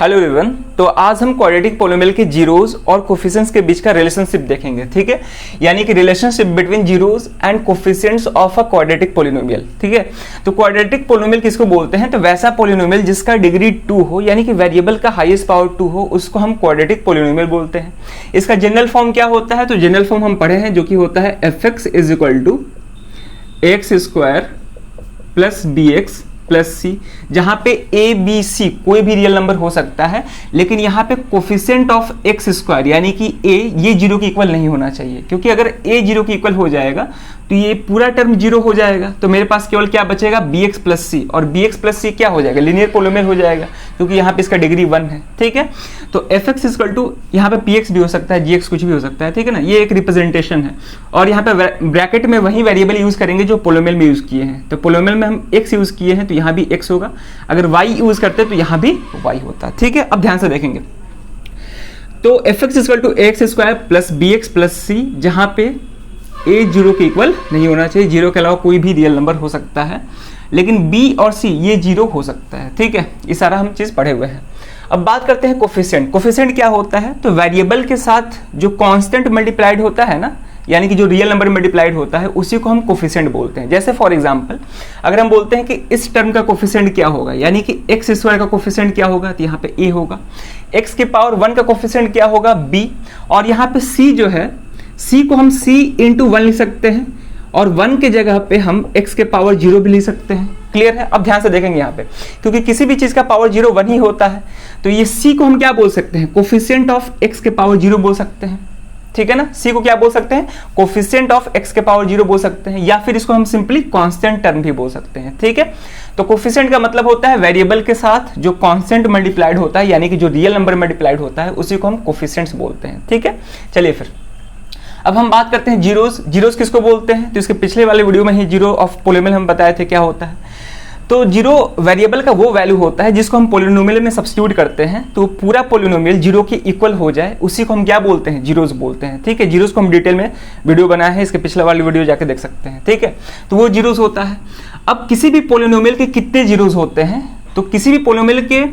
Hello everyone. तो आज हम क्वाड्रेटिक पोलिनोमियल के जीरोज और कोफिशिएंट्स के बीच का रिलेशनशिप देखेंगे, ठीक है। यानी कि relationship between zeros and coefficients of a quadratic polynomial, ठीक है। तो क्वाड्रेटिक पोलिनोमियल किसको बोलते हैं? तो वैसा पोलिनोमियल जिसका डिग्री 2 हो, यानी कि वेरिएबल का हाईएस्ट पावर 2 हो, उसको हम क्वाड्रेटिक पोलिनोमियल बोलते हैं। इसका जनरल फॉर्म क्या होता है? तो जनरल फॉर्म हम पढ़े हैं, जो कि होता है fx is equal to x square plus b x plus c, जहां पे ए बी सी कोई भी रियल नंबर हो सकता है, लेकिन यहाँ पे कोफिशिएंट ऑफ एक्स स्क्वायर यानी कि ए ये जीरो के इक्वल नहीं होना चाहिए, क्योंकि अगर ए जीरो के इक्वल हो जाएगा तो ये पूरा टर्म जीरो हो जाएगा। तो मेरे पास केवल क्या बचेगा? बी एक्स प्लस सी, और बी एक्स प्लस सी क्या हो जाएगा? लीनियर पोलिनोमियल हो जाएगा, क्योंकि यहाँ पे इसका डिग्री 1 है, ठीक है। तो एफ एक्स इक्वल टू यहाँ पे पी एक्स भी हो सकता है, जी एक्स कुछ भी हो सकता है, ठीक है ना। ये एक रिप्रेजेंटेशन है, और यहाँ पे ब्रैकेट में वही वेरिएबल यूज करेंगे जो पोलिनोमियल में यूज किए हैं। तो पोलिनोमियल में हम एक्स यूज किए हैं तो यहाँ भी एक्स होगा, अगर वाई यूज करते तो यहाँ भी वाई होता, ठीक है। अब ध्यान से देखेंगे, तो f x equal to x square plus b x plus c, जहां पे ए जीरो के इक्वल नहीं होना चाहिए, जीरो के अलावा कोई भी रियल नंबर हो सकता है, लेकिन बी और सी ये जीरो हो सकता है, ठीक है। ये सारा हम चीज पढ़े हुए हैं। अब बात करते हैं कोफिशिएंट। कोफिशिएंट क्या होता है? तो वेरिएबल के साथ जो कांस्टेंट मल्टीप्लाइड होता है ना, यानी कि जो रियल नंबर मल्टीप्लाइड होता है, उसी को हम कोफिशिएंट बोलते हैं। जैसे फॉर एग्जांपल अगर हम बोलते हैं कि इस टर्म का कोफिशिएंट क्या होगा, यानी कि एक्स स्क्वायर का कोफिशिएंट क्या होगा, तो यहाँ पे ए होगा। एक्स की पावर 1 का कोफिशिएंट क्या होगा? बी। और यहाँ पे सी जो है, सी को हम सी इंटू 1 लिख सकते हैं, और 1 के जगह पे हम x के पावर 0 भी लिख सकते हैं। क्लियर है? अब ध्यान से देखेंगे यहाँ पे, क्योंकि किसी भी चीज का पावर 0 1 ही होता है, तो ये c को हम क्या बोल सकते हैं? कोफिशिएंट ऑफ x के पावर 0 बोल सकते हैं, ठीक है ना। c को क्या बोल सकते हैं? कोफिशिएंट ऑफ x के पावर 0 बोल सकते हैं, या फिर इसको हम सिंपली कांस्टेंट टर्म भी बोल सकते हैं, ठीक है। तो कोफिशिएंट का मतलब होता है वेरिएबल के साथ जो कांस्टेंट मल्टीप्लाइड होता है, यानी कि जो रियल नंबर मल्टीप्लाइड होता है, उसी को हम कोफिशिएंट्स बोलते हैं, ठीक है। चलिए फिर अब हम बात करते हैं जीरोज। जीरोज किसको बोलते हैं? तो इसके पिछले वाले वीडियो में ही जीरो ऑफ पोलिनोमियल हम बताए थे क्या होता है। तो जीरो वेरिएबल का वो वैल्यू होता है जिसको हम पोलिनोमियल में सब्स्टिट्यूट करते हैं, तो पूरा पोलिनोमियल जीरो के इक्वल हो जाए, उसी को हम क्या बोलते हैं? जीरोज बोलते हैं, ठीक है। जीरोज को हम डिटेल में वीडियो बनाया है, इसके पिछले वाली वीडियो जाके देख सकते हैं, ठीक है। तो वो जीरोज होता है। अब किसी भी पोलिनोमियल के कितने जीरोज होते हैं? तो किसी भी पोलिनोमियल के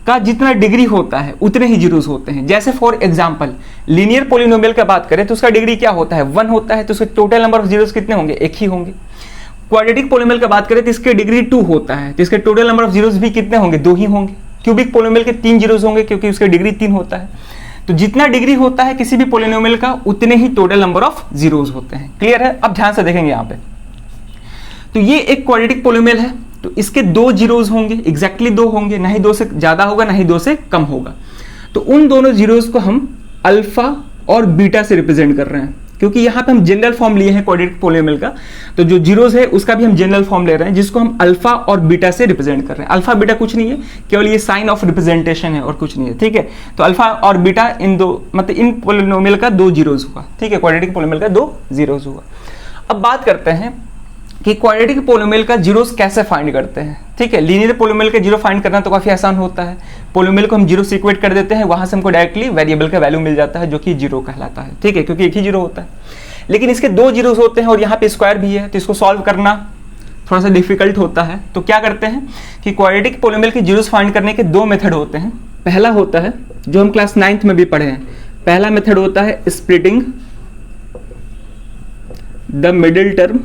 का जितना डिग्री होता है उतने ही जीरोस होते हैं। जैसे फॉर एग्जांपल लीनियर पोलिनोमियल का बात करें तो उसका डिग्री क्या होता है? 1 होता है, तो उसके टोटल नंबर ऑफ जीरोस कितने होंगे? 1 ही होंगे। क्वाड्रेटिक पोलिनोमियल का बात करें तो इसके डिग्री 2 होता है, तो इसके टोटल नंबर ऑफ जीरोस भी कितने होंगे? 2 ही होंगे। क्यूबिक पोलिनोमियल के 3 जीरोस होंगे, क्योंकि उसके डिग्री 3 होता है। तो जितना डिग्री होता है किसी भी पोलिनोमियल का, उतने ही टोटल नंबर ऑफ जीरोस होते हैं। क्लियर है? अब ध्यान से देखेंगे यहाँ पे, तो ये एक क्वाड्रेटिक पोलिनोमियल है, तो इसके 2 जीरोज होंगे, एग्जैक्टली 2 होंगे, ना ही 2 से ज्यादा होगा ना ही 2 से कम होगा। तो उन दोनों जीरोज को हम अल्फा और बीटा से रिप्रेजेंट कर रहे हैं, क्योंकि यहाँ पे हम जनरल फॉर्म लिए हैं क्वाड्रेटिक पोलिनोमियल का, तो जो जीरोज है उसका भी हम जनरल फॉर्म ले रहे हैं, जिसको हम अल्फा और बीटा से रिप्रेजेंट कर रहे हैं। अल्फा बीटा कुछ नहीं है, केवल ये साइन ऑफ रिप्रेजेंटेशन है और कुछ नहीं है, ठीक है। तो अल्फा और बीटा इन दो, मतलब इन पोलिनोमियल का 2 जीरोज हुआ, ठीक है। क्वाड्रेटिक पोलिनोमियल का 2 जीरोज हुआ। अब बात करते हैं कि क्वाड्रेटिक पोलिनोमियल का जीरोस कैसे फाइंड करते हैं, ठीक है। लीनियर पोलिनोमियल का जीरो फाइंड करना तो काफी आसान होता है। पोलिनोमियल को हम जीरो से इक्वेट कर देते हैं, वहां से हमको डायरेक्टली वेरिएबल का वैल्यू मिल जाता है, जो कि जीरो कहलाता है, ठीक है, क्योंकि एक ही जीरो होता है। लेकिन इसके 2 जीरोस होते हैं और यहाँ पे स्क्वायर भी है, तो इसको सॉल्व करना थोड़ा सा डिफिकल्ट होता है। तो क्या करते हैं कि क्वाड्रेटिक पोलिनोमियल के जीरोस फाइंड करने के 2 मेथड होते हैं। पहला होता है जो हम क्लास 9th में भी पढ़े हैं, पहला मेथड होता है स्प्लिटिंग द मिडिल टर्म,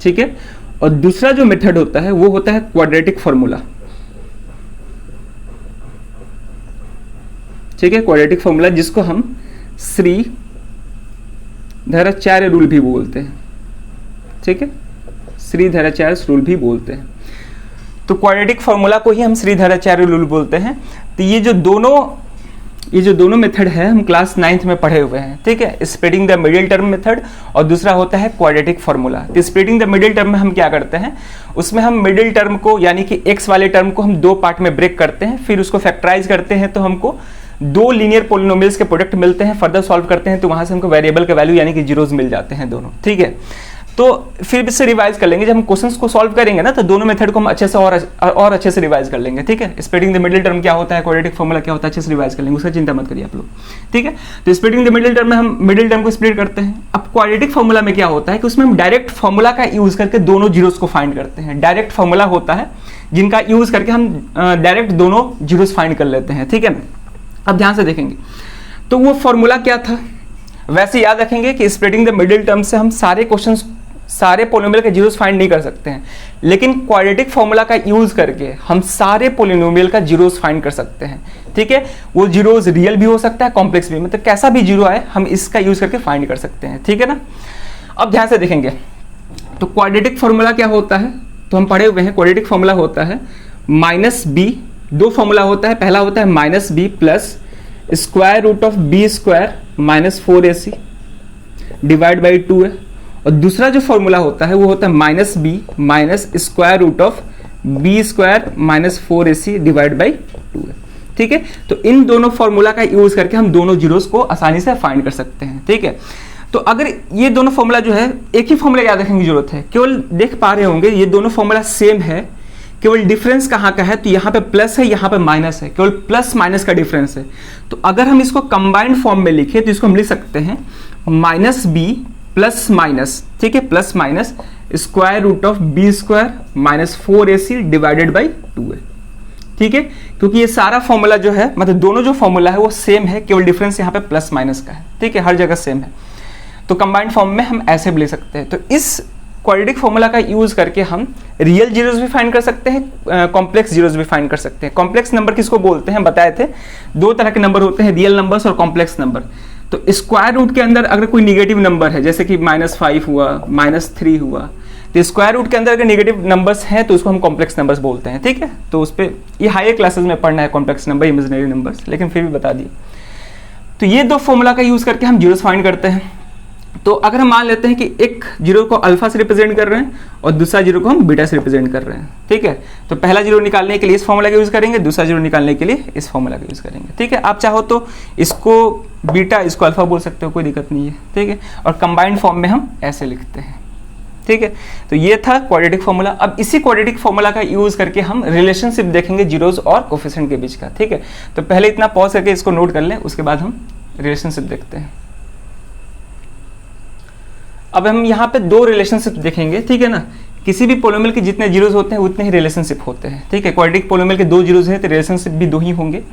ठीक है। और दूसरा जो मेथड होता है वो होता है क्वाड्रेटिक फॉर्मूला, ठीक है। क्वाड्रेटिक फॉर्मूला जिसको हम श्रीधराचार्य रूल भी बोलते हैं, ठीक है, श्रीधराचार्य रूल भी बोलते हैं। तो क्वाड्रेटिक फॉर्मूला को ही हम श्रीधराचार्य रूल बोलते हैं। तो ये जो दोनों मेथड है हम क्लास 9th में पढ़े हुए हैं, ठीक है। Splitting the middle term method और दूसरा होता है क्वाड्रेटिक फॉर्मूला। तो स्प्लिटिंग द मिडिल टर्म में हम क्या करते हैं, उसमें हम मिडिल टर्म को यानी कि x वाले टर्म को हम 2 पार्ट में ब्रेक करते हैं, फिर उसको फैक्टराइज करते हैं, तो हमको 2 लीनियर पोलिनोमियल्स के प्रोडक्ट मिलते हैं। फर्दर सॉल्व करते हैं तो वहां से हमको वेरिएबल का वैल्यू यानी कि जीरोस मिल जाते हैं दोनों, ठीक है। तो फिर इससे रिवाइज कर लेंगे, जब हम क्वेश्चंस को सॉल्व करेंगे ना, तो दोनों मेथड को हम अच्छे से और अच्छे से रिवाइज कर लेंगे, ठीक है। स्प्लिटिंग द मिडिल टर्म क्या होता है, क्वाड्रेटिक फॉर्मूला क्या होता है, अच्छे से रिवाइज कर लेंगे, उसका चिंता मत करिए आप लोग, ठीक है। तो स्प्लिटिंग द मिडिल टर्म में हम मिडिल टर्म को स्प्लिट करते हैं। अब क्वाड्रेटिक फॉर्मूला में क्या होता है कि उसमें हम डायरेक्ट फॉर्मूला का यूज करके दोनों जीरोस को फाइंड करते हैं। डायरेक्ट फॉर्मूला होता है जिनका यूज करके हम डायरेक्ट दोनों जीरोस फाइंड कर लेते हैं, ठीक है। अब ध्यान से देखेंगे तो वो फॉर्मूला क्या था, वैसे याद रखेंगे कि स्प्लिटिंग द मिडिल टर्म से हम सारे क्वेश्चंस, सारे पोलिनोमियल के जीरोस फाइंड नहीं कर सकते हैं, लेकिन क्वाड्रेटिक फॉर्मूला का यूज करके हम सारे पोलिनोमियल का जीरोस फाइंड कर सकते हैं, ठीक है। वो जीरोस रियल भी हो सकता है, कॉम्प्लेक्स भी, मतलब कैसा भी जीरो आए हम इसका यूज करके फाइंड कर सकते हैं, ठीक है ना। अब ध्यान से देखेंगे तो क्वाड्रेटिक फॉर्मूला क्या होता है, तो हम पढ़े हुए हैं क्वाड्रेटिक फॉर्मूला होता है माइनस बी, दो फॉर्मूला होता है, पहला होता है minus b plus square root of b square minus 4ac divide by 2 है, और दूसरा जो फॉर्मूला होता है वो होता है minus b minus square root of b square minus 4ac divide by 2 है, ठीक है। तो इन दोनों फॉर्मूला का यूज करके हम दोनों जीरोस को आसानी से फाइंड कर सकते हैं, ठीक है। तो अगर ये दोनों फॉर्मूला जो है, एक ही फॉर्मूला याद रखने की जरूरत है, केवल देख पा रहे होंगे ये दोनों फॉर्मूला सेम है, केवल डिफरेंस कहाँ का है, तो यहाँ पे प्लस है, यहाँ पे माइनस है, केवल प्लस माइनस का डिफरेंस है। तो अगर हम इसको कंबाइंड फॉर्म में लिखे तो इसको हम लिख सकते हैं माइनस बी प्लस माइनस, ठीक है, plus minus square root of b square minus 4ac divided by 2 है, ठीक है। क्योंकि ये सारा फॉर्मूला जो है, मतलब दोनों जो फॉर्मूला है वो सेम है, केवल डिफरेंस यहाँ पे प्लस माइनस का है, ठीक है, हर जगह सेम है। तो कंबाइंड फॉर्म में हम ऐसे भी ले सकते हैं। तो इस क्वाड्रेटिक फॉर्मूला का यूज करके हम रियल जीरोस भी फाइंड कर सकते हैं, कॉम्प्लेक्स जीरोस भी फाइंड कर सकते हैं। कॉम्प्लेक्स नंबर किसको बोलते हैं बताए थे, दो तरह के नंबर होते हैं, रियल नंबर्स और कॉम्प्लेक्स नंबर। तो स्क्वायर रूट के अंदर अगर कोई निगेटिव नंबर है, जैसे कि -5 हुआ, -3 हुआ, तो स्क्वायर रूट के अंदर अगर निगेटिव नंबर्स हैं तो उसको हम कॉम्प्लेक्स नंबर्स बोलते हैं, ठीक है। तो उस पर ये हायर क्लासेस में पढ़ना है कॉम्प्लेक्स नंबर, इमेजिनरी नंबर्स, लेकिन फिर भी बता दिए। तो ये दो फॉर्मूला का यूज करके हम जीरोस फाइंड करते हैं। तो अगर हम मान लेते हैं कि एक जीरो को अल्फा से रिप्रेजेंट कर रहे हैं और दूसरा जीरो को हम बीटा से रिप्रेजेंट कर रहे हैं, ठीक है। तो पहला जीरो निकालने के लिए इस फॉर्मूला का यूज करेंगे, दूसरा जीरो निकालने के लिए इस फॉर्मूला का यूज करेंगे, ठीक है। आप चाहो तो इसको बीटा, इसको अल्फा बोल सकते हो, कोई दिक्कत नहीं है, ठीक है। और कंबाइंड फॉर्म में हम ऐसे लिखते हैं, ठीक है। तो ये था क्वाड्रेटिक फॉर्मूला। अब इसी क्वाड्रेटिक फॉर्मूला का यूज करके हम रिलेशनशिप देखेंगे जीरोस और कोफिशिएंट के बीच का, ठीक है। तो पहले इतना पॉज करके इसको नोट कर लें, उसके बाद हम रिलेशनशिप देखते हैं। अब हम यहाँ पे दो रिलेशनशिप देखेंगे, ठीक है ना। किसी भी पोलिनोमियल के जितने जीरोस होते हैं उतने ही रिलेशनशिप होते हैं, ठीक है। क्वाड्रेटिक पोलिनोमियल के दो जीरोस हैं तो रिलेशनशिप भी दो ही होंगे।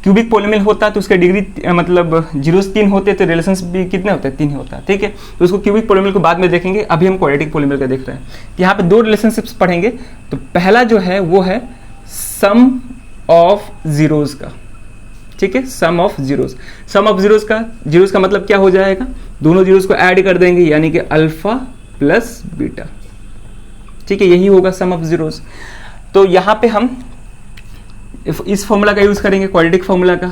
क्यूबिक पोलिनोमियल होता है तो उसके डिग्री मतलब जीरोस 3 होते हैं तो रिलेशनशिप भी कितने होते हैं, 3 ही होता है, ठीक है। तो उसको क्यूबिक पोलिनोमियल को बाद में देखेंगे, अभी हम क्वाड्रेटिक पोलिनोमियल का देख रहे हैं। यहाँ पे दो रिलेशनशिप्स पढ़ेंगे। तो पहला जो है वो है सम ऑफ जीरोस का, ठीक है, sum of zeros. Sum of zeros का मतलब क्या हो जाएगा, दोनों जीरोस को ऐड कर देंगे, यानी कि अल्फा प्लस बीटा, ठीक है, यही होगा सम ऑफ जीरोस। तो यहाँ पे हम इस फॉर्मूला का यूज करेंगे, क्वाड्रेटिक फॉर्मूला का।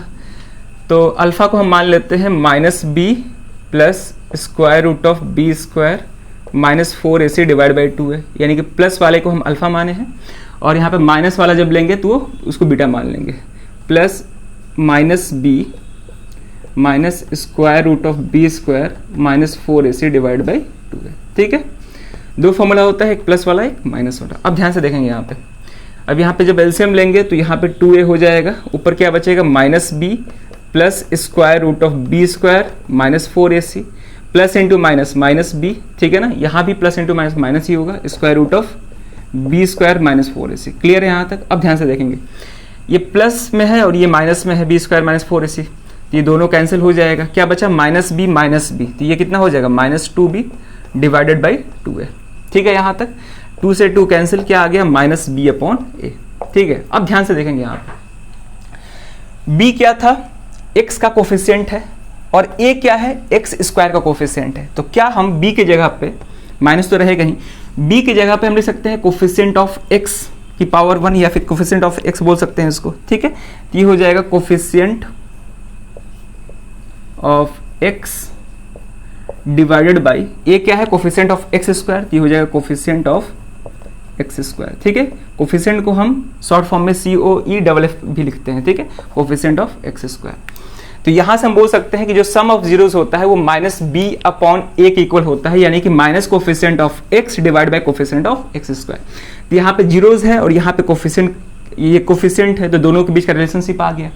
तो अल्फा को हम मान लेते हैं minus b plus square root of b square minus 4ac divide by 2 है, यानी कि प्लस वाले को हम अल्फा माने हैं, और यहाँ पे माइनस वाला जब लेंगे तो उसको बीटा मान लेंगे। Plus minus b minus square root of b square minus 4ac divide by 2 है, ठीक है। दो फॉर्मूला होता है, एक प्लस वाला एक माइनस वाला। अब ध्यान से देखेंगे यहाँ पे, अब यहाँ पे जब एलसीएम लेंगे तो यहाँ पे 2a हो जाएगा, ऊपर क्या बचेगा minus b plus square root of b square minus 4ac plus into minus minus b, ठीक है ना। यहाँ भी प्लस इंटू माइनस माइनस ही होगा, square root of b square minus 4ac। Clear है यहाँ तक। अब ध्यान से देखेंगे, ये प्लस में है और ये माइनस में है, बी स्क्वायर माइनस 4ac, ये दोनों कैंसिल हो जाएगा। क्या बचा माइनस बी, तो ये कितना हो जाएगा माइनस 2b डिवाइडेड बाई 2 है, ठीक है। यहाँ तक 2 से 2 कैंसिल, क्या आ गया माइनस बी अपॉन ए, ठीक है। अब ध्यान से देखेंगे यहाँ पे b क्या था, x का कोफिशिएंट है, और a क्या है, x स्क्वायर का कोफिशिएंट है। तो क्या हम b की जगह पे, माइनस तो रहेगा ही, b की जगह पे हम लिख सकते हैं कोफिशिएंट ऑफ x की पावर 1, या फिर कोफिशिएंट ऑफ x बोल सकते हैं इसको, ठीक है। ये हो जाएगा coefficient of x divided by a क्या है, कोफिशिएंट ऑफ x स्क्वायर, ये हो जाएगा कोफिशिएंट ऑफ x स्क्वायर, ठीक है। कोफिशिएंट को हम शॉर्ट फॉर्म में COE भी लिखते हैं, ठीक है, कोफिशिएंट ऑफ x स्क्वायर। तो यहां से हम बोल सकते हैं कि जो सम ऑफ जीरोस होता है वो माइनस बी अपॉन ए के इक्वल होता है, यानी कि minus coefficient of x divide by coefficient of x square. तो यहाँ पे जीरोस है और यहाँ पे कोफिशिएंट, ये कोफिशिएंट है, तो दोनों के बीच का रिलेशनशिप आ गया,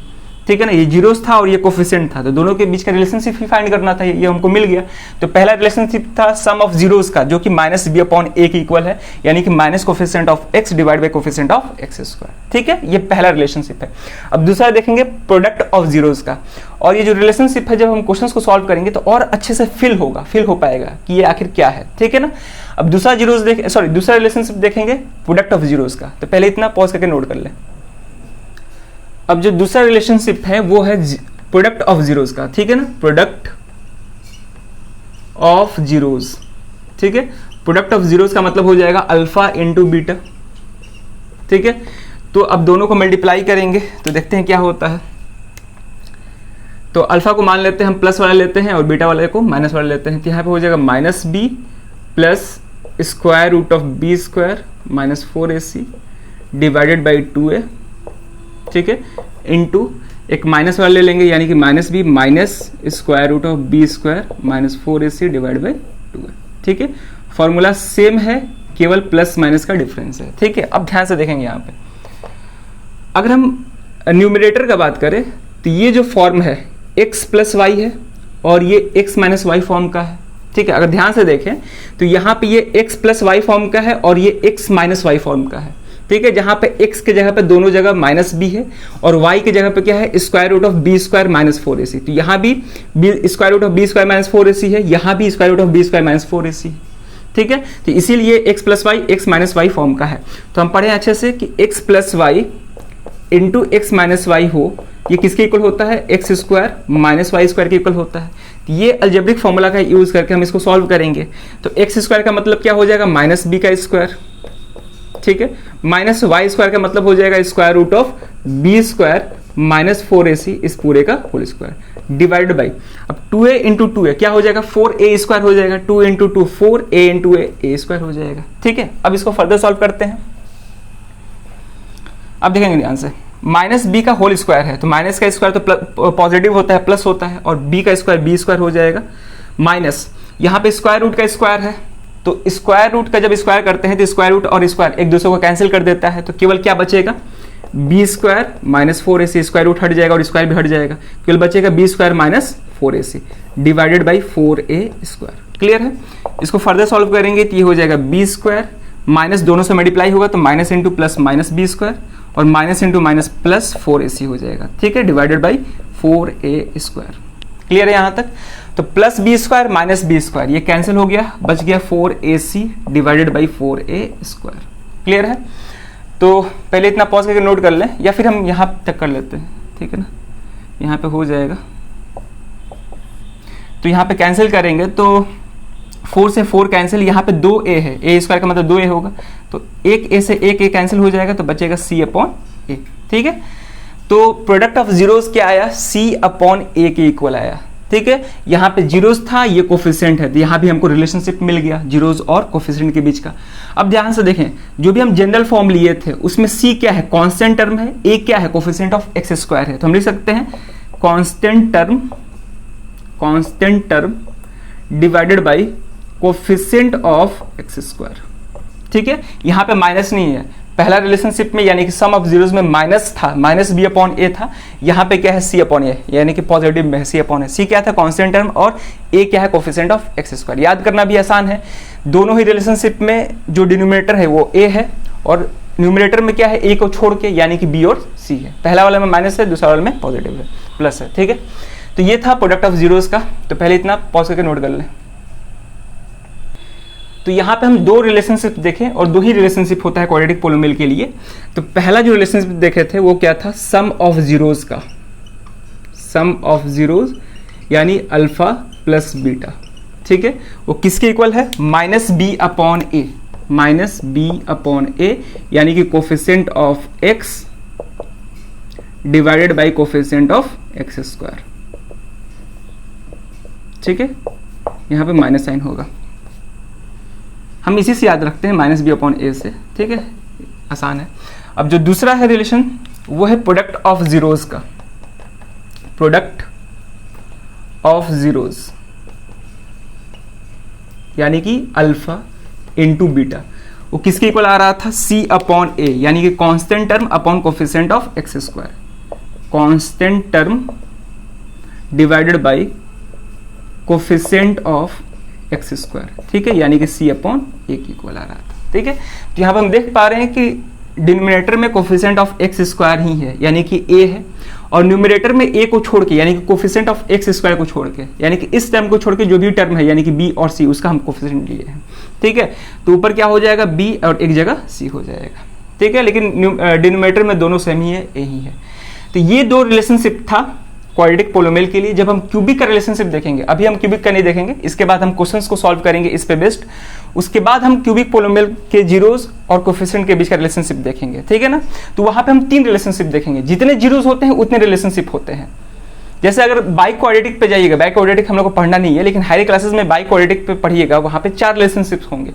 ठीक है ना। ये जीरोस था और ये कोफिशिएंट था, तो दोनों के बीच का रिलेशनशिप ही फाइंड करना था, ये हमको मिल गया। तो पहला रिलेशनशिप था सम ऑफ जीरोस का, जो कि माइनस बी अपॉन ए के इक्वल है, यानी कि minus coefficient of x divide by coefficient of x square, ठीक है। ये पहला रिलेशनशिप है। अब दूसरा देखेंगे प्रोडक्ट ऑफ जीरोस का, और ये जो रिलेशनशिप है जब हम क्वेश्चंस को सॉल्व करेंगे तो और अच्छे से फिल हो पाएगा कि ये आखिर क्या है, ठीक है ना। अब दूसरा दूसरा रिलेशनशिप देखेंगे प्रोडक्ट ऑफ जीरोस का। तो पहले इतना पॉज करके नोट कर ले। अब जो दूसरा रिलेशनशिप है वो है प्रोडक्ट ऑफ जीरोस का, ठीक है ना, प्रोडक्ट ऑफ जीरोस, ठीक है। प्रोडक्ट ऑफ जीरोस का मतलब हो जाएगा अल्फा इंटू बीटा, ठीक है। तो अब दोनों को मल्टीप्लाई करेंगे तो देखते हैं क्या होता है। तो अल्फा को मान लेते हैं हम प्लस वाला लेते हैं और बीटा वाले को माइनस वाला लेते हैं। तो यहाँ पे हो जाएगा minus b plus square root of b square minus 4ac divided by 2a, ठीक है, इनटू एक माइनस वाला ले लेंगे, यानी कि minus b minus square root of b square minus 4ac divide by 2a, ठीक है। फॉर्मूला सेम है, केवल प्लस माइनस का डिफरेंस है, ठीक है। अब ध्यान से देखेंगे यहाँ पे, अगर हम न्यूमरेटर का बात करें तो ये जो फॉर्म है x प्लस वाई है और ये x माइनस वाई फॉर्म का है, ठीक है। अगर ध्यान से देखें तो यहाँ पे ये x प्लस वाई फॉर्म का है और ये x माइनस वाई फॉर्म का है, ठीक है। जहां पे x के जगह पे दोनों जगह माइनस बी है और y के जगह पे क्या है, square root of b square minus 4ac। तो यहाँ भी square root of b square minus 4ac है, यहाँ भी square root of b square minus 4ac, ठीक है। तो इसीलिए x plus y x minus y form का है। तो हम पढ़े अच्छे से कि x plus y into x minus y हो, ये किसके इक्वल होता है, x square minus y square के इक्वल होता है। तो ये अलजेब्रिक फॉर्मूला का यूज करके हम इसको सॉल्व करेंगे। तो एक्स स्क्वायर का मतलब क्या हो जाएगा, माइनस बी का स्क्वायर, ठीक है, माइनस वाई स्क्वायर का मतलब हो जाएगा square root of b square minus 4ac इस पूरे का होल स्क्वायर डिवाइड बाई, अब 2a इंटू 2a क्या हो जाएगा, 4a स्क्वायर हो जाएगा, 2 into 2 4a into a square हो जाएगा, ठीक है। अब इसको फर्दर सॉल्व करते हैं। अब देखेंगे ध्यान से, माइनस बी का होल स्क्वायर है तो माइनस का स्क्वायर तो पॉजिटिव होता है, प्लस होता है, और बी का स्क्वायर बी स्क्वायर हो जाएगा माइनस, यहाँ पे स्क्वायर रूट का स्क्वायर है तो स्क्वायर रूट का जब स्क्वायर करते हैं तो स्क्वायर रूट और स्क्वायर एक दूसरे को कैंसिल कर देता है, तो केवल क्या बचेगा, b square minus 4ac, square root हट जाएगा और स्क्वायर भी हट जाएगा, केवल बचेगा b square minus 4ac divided by 4a square. Clear है। इसको फर्दर सॉल्व करेंगे तो ये हो जाएगा बी स्क्वायर माइनस दोनों से मल्टीप्लाई होगा तो minus into plus minus b square और minus into minus plus 4ac हो जाएगा, ठीक है, divided by 4a square. Clear है यहाँ तक। तो plus b square minus b square ये कैंसिल हो गया, बच गया 4ac divided by 4a square. Clear है। तो पहले इतना पॉज करके नोट कर लें या फिर हम यहाँ तक कर लेते हैं, ठीक है ना, यहाँ पे हो जाएगा। तो यहाँ पे कैंसिल करेंगे तो 4 से 4 कैंसिल, यहाँ पे 2a है, a स्क्वायर का मतलब 2a होगा, तो एक a से एक a कैंसिल हो जाएगा तो बचेगा c अपॉन a, ठीक है। तो प्रोडक्ट ऑफ जीरोस क्या आया, c अपॉन a के इक्वल आया, ठीक है। यहाँ पे जीरोस था, ये कोफिशिएंट है, तो यहाँ भी हमको रिलेशनशिप मिल गया जीरोस और कोफिशिएंट के बीच का। अब ध्यान से देखें, जो भी हम जनरल फॉर्म लिए थे उसमें c क्या है, कांस्टेंट टर्म है, a क्या है, कोफिशिएंट ऑफ एक्स स्क्वायर है, तो हम लिख सकते हैं constant term divided by coefficient of x square, ठीक है। यहाँ पे माइनस नहीं है, पहला रिलेशनशिप में यानी कि सम ऑफ जीरोस में माइनस था, माइनस बी अपॉन ए था, यहाँ पे क्या है सी अपॉन ए, यानी कि पॉजिटिव में सी अपॉन ए। सी क्या था, कांस्टेंट टर्म, और ए क्या है, कोफिशिएंट ऑफ एक्स स्क्वायर। याद करना भी आसान है, दोनों ही रिलेशनशिप में जो डिनोमिनेटर है वो ए है और न्यूमरेटर में क्या है, ए को छोड़ के, यानी कि बी और सी है। पहला वाले में माइनस है, दूसरा वाले में पॉजिटिव है, प्लस है, ठीक है। तो ये था प्रोडक्ट ऑफ जीरोस का। तो पहले इतना पॉज करके नोट कर लें। तो यहाँ पे हम दो रिलेशनशिप देखें और दो ही रिलेशनशिप होता है क्वाड्रेटिक पोलिनोमियल के लिए। तो पहला जो रिलेशनशिप देखे थे वो क्या था, सम ऑफ जीरोस का, सम ऑफ जीरोस यानी अल्फा प्लस बीटा, ठीक है। वो किसके इक्वल है, माइनस बी अपॉन ए, माइनस बी अपॉन ए, यानी कि coefficient of x divided by coefficient of x square, ठीक है। यहाँ पे माइनस साइन होगा, हम इसी से याद रखते हैं, माइनस बी अपॉन ए से, ठीक है, आसान है। अब जो दूसरा है रिलेशन वो है प्रोडक्ट ऑफ जीरोस का, प्रोडक्ट ऑफ जीरोज यानी कि अल्फा इंटू बीटा, वो किसके इक्वल आ रहा था, C अपॉन ए, यानी कि constant term upon coefficient of x square, constant term divided by coefficient of x square, ठीक है, यानी कि C अपॉन ए के इक्वल आ रहा था, ठीक है। तो यहाँ पर हम देख पा रहे हैं कि डिनोमिनेटर में कोफिशिएंट ऑफ एक्स स्क्वायर ही है, यानी कि a है, और न्यूमरेटर में a को छोड़ के, यानी कि कोफिशिएंट ऑफ एक्स स्क्वायर को छोड़ के, यानी कि इस टर्म को छोड़ के जो भी टर्म है, यानी कि b और c, उसका हम कोफिशिएंट लिए हैं, ठीक है। तो ऊपर क्या हो जाएगा, b और एक जगह c हो जाएगा, ठीक है, लेकिन डिनोमिनेटर में दोनों सेम ही है, a ही है। तो ये दो रिलेशनशिप था क्वाड्रेटिक पोलिनोमियल के लिए। जब हम क्यूबिक का रिलेशनशिप देखेंगे, अभी हम क्यूबिक का नहीं देखेंगे, इसके बाद हम क्वेश्चंस को सॉल्व करेंगे इस पे बेस्ड, उसके बाद हम क्यूबिक पोलिनोमियल के जीरोस और कोफिशिएंट के बीच का रिलेशनशिप देखेंगे, ठीक है ना। तो वहां पे हम 3 रिलेशनशिप देखेंगे, जितने जीरोस होते हैं उतने रिलेशनशिप होते हैं। जैसे अगर बाई क्वाड्रेटिक पे जाइएगा, बाई क्वाड्रेटिक हम लोग को पढ़ना नहीं है, लेकिन हायर क्लासेस में बाई क्वाड्रेटिक पे पढ़िएगा, वहां पे 4 रिलेशनशिप्स होंगे,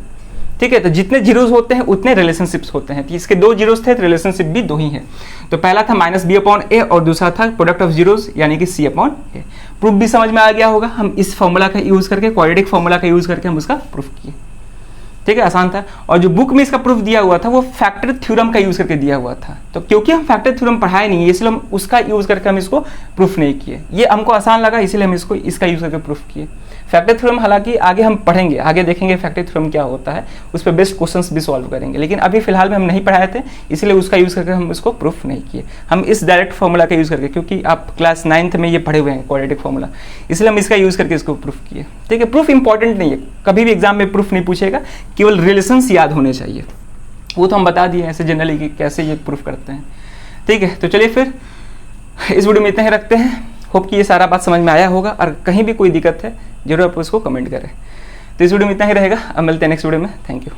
ठीक है। तो जितने जीरोस होते हैं उतने रिलेशनशिप्स होते हैं। तो इसके 2 जीरोस थे तो रिलेशनशिप भी 2 ही है। तो पहला था -b अपॉन ए और दूसरा था प्रोडक्ट ऑफ जीरोस यानी कि c अपॉन ए। प्रूफ भी समझ में आ गया होगा, हम इस फॉर्मूला का यूज करके, क्वाड्रेटिक फॉर्मूला का यूज करके हम उसका प्रूफ किए, ठीक है, आसान था। और जो बुक में इसका प्रूफ दिया हुआ था वो फैक्टर थ्योरम का यूज करके दिया हुआ था। तो क्योंकि हम फैक्टर थ्योरम पढ़ाए नहीं है, इसलिए हम उसका यूज करके हम इसको प्रूफ नहीं किए। ये हमको आसान लगा इसलिए हम इसको इसका यूज करके प्रूफ किए। फैक्टर थ्योरम हालांकि आगे हम पढ़ेंगे, आगे देखेंगे फैक्टर थ्योरम क्या होता है, उस पर बेस्ट क्वेश्चंस भी सॉल्व करेंगे, लेकिन अभी फिलहाल में हम नहीं पढ़ाए थे, इसलिए उसका यूज करके हम इसको प्रूफ नहीं किए। हम इस डायरेक्ट फॉर्मूला का यूज करके, क्योंकि आप क्लास 9th में ये पढ़े हुए हैं क्वाड्रेटिक फॉर्मूला, इसलिए हम इसका यूज करके इसको प्रूफ किए, ठीक है। प्रूफ इंपॉर्टेंट नहीं है, कभी भी एग्जाम में प्रूफ नहीं पूछेगा, केवल रिलेशंस याद होने चाहिए, वो तो हम बता दिए ऐसे जनरली कि कैसे ये प्रूफ करते हैं, ठीक है। तो चलिए फिर इस वीडियो में इतना ही रखते हैं। होप कि ये सारा बात समझ में आया होगा, और कहीं भी कोई दिक्कत है जरूर आप उसको कमेंट करें। तो इस वीडियो में इतना ही रहेगा, अब मिलते हैं नेक्स्ट वीडियो में। Thank you.